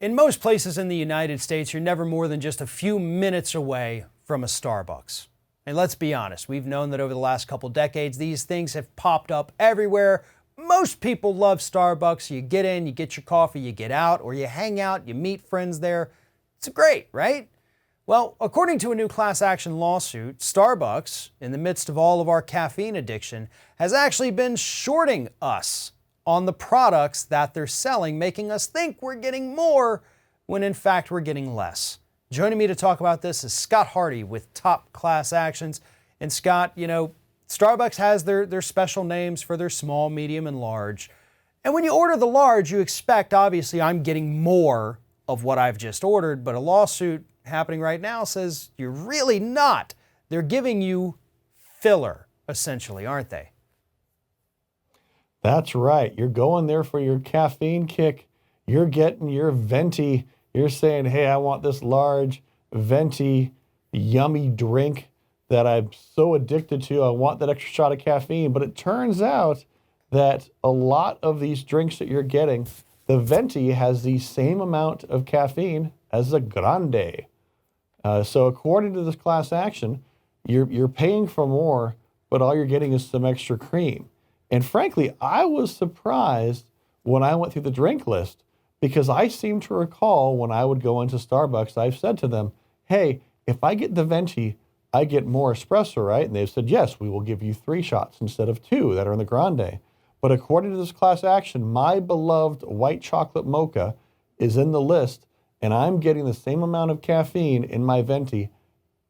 In most places in the United States, you're never more than just a few minutes away from a Starbucks. And let's be honest, we've known that over the last couple decades, these things have popped up everywhere. Most people love Starbucks. You get in, you get your coffee, you get out, or you hang out, you meet friends there. It's great, right? Well, according to a new class action lawsuit, Starbucks, in the midst of all of our caffeine addiction, has actually been shorting us on the products that they're selling, making us think we're getting more when in fact we're getting less. Joining me to talk about this is Scott Hardy with Top Class Actions. And Scott, Starbucks has their special names for their small, medium, and large. And when you order the large, you expect, obviously, I'm getting more of what I've just ordered, but a lawsuit happening right now says you're really not. They're giving you filler, essentially, aren't they? That's right. You're going there for your caffeine kick. You're getting your venti. You're saying, hey, I want this large, venti, yummy drink that I'm so addicted to. I want that extra shot of caffeine. But it turns out that a lot of these drinks that you're getting, the venti has the same amount of caffeine as the grande. So according to this class action, you're paying for more, but all you're getting is some extra cream. And frankly, I was surprised when I went through the drink list because I seem to recall when I would go into Starbucks, I've said to them, hey, if I get the venti, I get more espresso, right? And they've said, yes, we will give you 3 shots instead of 2 that are in the grande. But according to this class action, my beloved white chocolate mocha is in the list, and I'm getting the same amount of caffeine in my venti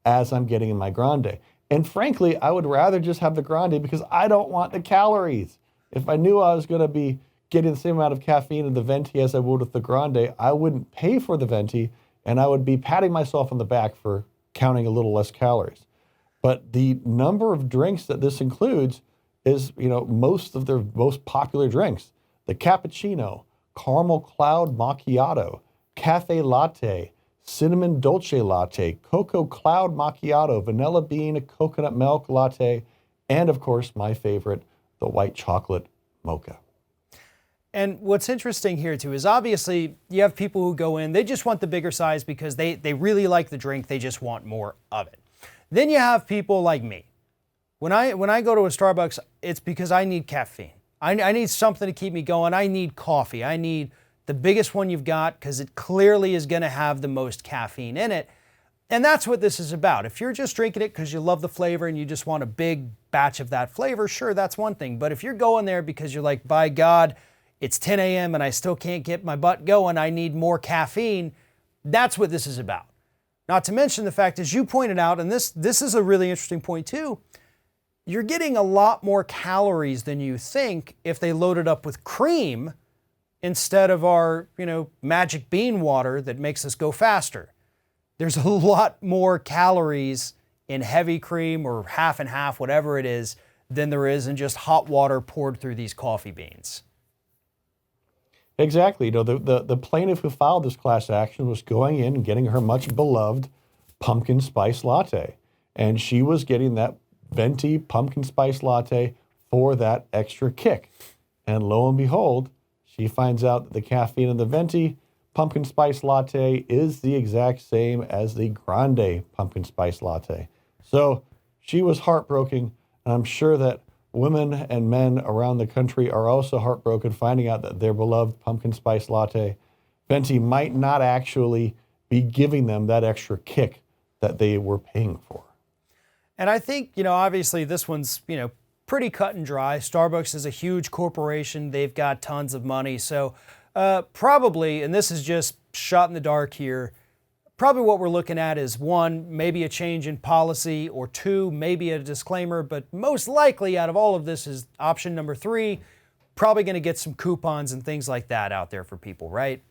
as I'm getting in my grande. And frankly, I would rather just have the grande because I don't want the calories. If I knew I was going to be getting the same amount of caffeine in the venti as I would with the grande, I wouldn't pay for the venti, and I would be patting myself on the back for counting a little less calories. But the number of drinks that this includes is, most of their most popular drinks. The cappuccino, caramel cloud macchiato, cafe latte, cinnamon dolce latte, cocoa cloud macchiato, vanilla bean, coconut milk latte, and of course, my favorite, the white chocolate mocha. And what's interesting here too is obviously you have people who go in, they just want the bigger size because they really like the drink, they just want more of it. Then you have people like me. When I go to a Starbucks, it's because I need caffeine. I need something to keep me going. I need coffee. I need the biggest one you've got because it clearly is going to have the most caffeine in it. And that's what this is about. If you're just drinking it because you love the flavor and you just want a big batch of that flavor, sure, that's one thing. But if you're going there because you're like, by God, it's 10 a.m. and I still can't get my butt going, I need more caffeine, that's what this is about. Not to mention the fact, as you pointed out, and this is a really interesting point too, you're getting a lot more calories than you think if they load it up with cream instead of our, magic bean water that makes us go faster. There's a lot more calories in heavy cream or half and half, whatever it is, than there is in just hot water poured through these coffee beans. Exactly. The plaintiff who filed this class action was going in and getting her much beloved pumpkin spice latte. And she was getting that venti pumpkin spice latte for that extra kick. And lo and behold, she finds out that the caffeine in the venti pumpkin spice latte is the exact same as the grande pumpkin spice latte. So she was heartbroken, and I'm sure that women and men around the country are also heartbroken finding out that their beloved pumpkin spice latte venti might not actually be giving them that extra kick that they were paying for. And I think, obviously this one's, pretty cut and dry. Starbucks is a huge corporation. They've got tons of money. So probably, and this is just shot in the dark here, probably what we're looking at is 1, maybe a change in policy, or 2, maybe a disclaimer, but most likely out of all of this is option number 3, probably going to get some coupons and things like that out there for people, right?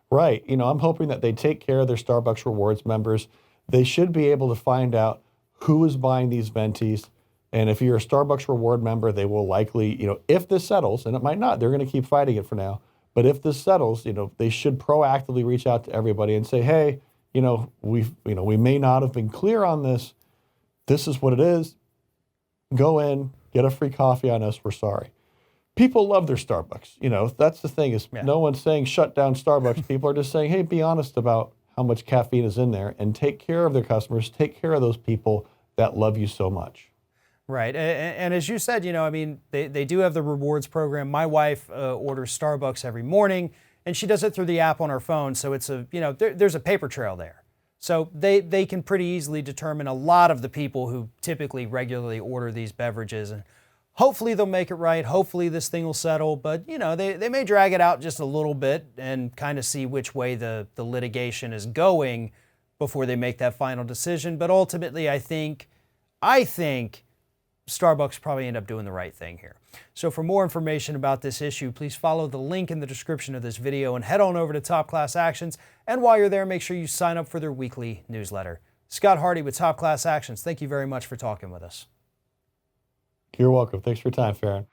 Right. I'm hoping that they take care of their Starbucks Rewards members. They should be able to find out who is buying these ventis. And if you're a Starbucks Reward member, they will likely, if this settles, and it might not, they're going to keep fighting it for now. But if this settles, they should proactively reach out to everybody and say, hey, we may not have been clear on this. This is what it is. Go in, get a free coffee on us. We're sorry. people love their Starbucks. You know, that's the thing is no one's saying shut down Starbucks. People are just saying, hey, be honest about how much caffeine is in there and take care of their customers, take care of those people that love you so much. Right. And as you said, you know, I mean, they do have the rewards program. My wife orders Starbucks every morning, and she does it through the app on her phone. So it's there's a paper trail there. So they can pretty easily determine a lot of the people who typically regularly order these beverages. And hopefully they'll make it right. Hopefully this thing will settle. But, you know, they may drag it out just a little bit and kind of see which way the litigation is going before they make that final decision. But ultimately, I think Starbucks probably end up doing the right thing here. So for more information about this issue, please follow the link in the description of this video and head on over to Top Class Actions. And while you're there, make sure you sign up for their weekly newsletter. Scott Hardy with Top Class Actions. Thank you very much for talking with us. You're welcome. Thanks for your time, Farron.